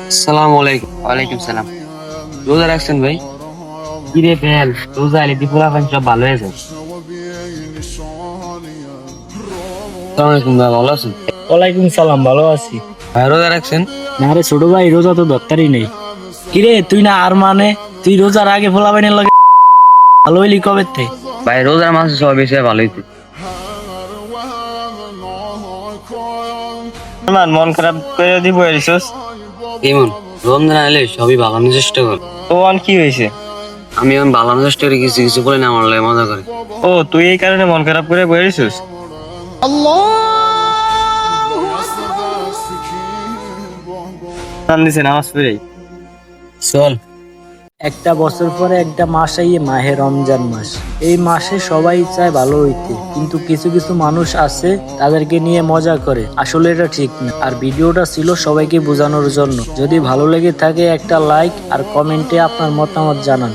আসসালামু আলাইকুম। ওয়ালাইকুম সালাম। রোজা রাখছেন ভাই? কিরে বেল, রোজা এলে দিপুরা পানি সব ভালো হয়ে যায়। আসসালামু আলাইকুম ভাই, ভালো আছেন? ওয়ালাইকুম সালাম, ভালো আছি। ভাই রোজা রাখছেন? না রে ছোট ভাই, রোজা তো দরকারই নেই। কিরে তুই না আর মানে তুই রোজার আগে ফোলা পানির লাগে ভালো হইলি কবে থেকে? ভাই রোজার মাসে সবাই বেশি ভালো হইতো। মন খারাপ করে দিব এলিসস। কেমন? রমজান এলে সবই ভালোর চেষ্টা কর। তো কি হয়েছে? আমি এখন ভালোর চেষ্টা করি, কিছু কিছু করে না আমার লাগে মজা করে। ও তুই এই কারণে মন খারাপ করে বসেছিস? দিছে নামাজ পড়ে চল। একটা বছর পরে একটা মাস আইয়ে মাহে রমজান মাস। এই মাসে সবাই চায় ভালো হইতে, কিন্তু কিছু কিছু মানুষ আছে তাদেরকে নিয়ে মজা করে। আসলে এটা ঠিক না। আর ভিডিওটা ছিল সবাইকে বোঝানোর জন্য। যদি ভালো লেগে থাকে একটা লাইক আর কমেন্টে আপনার মতামত জানান।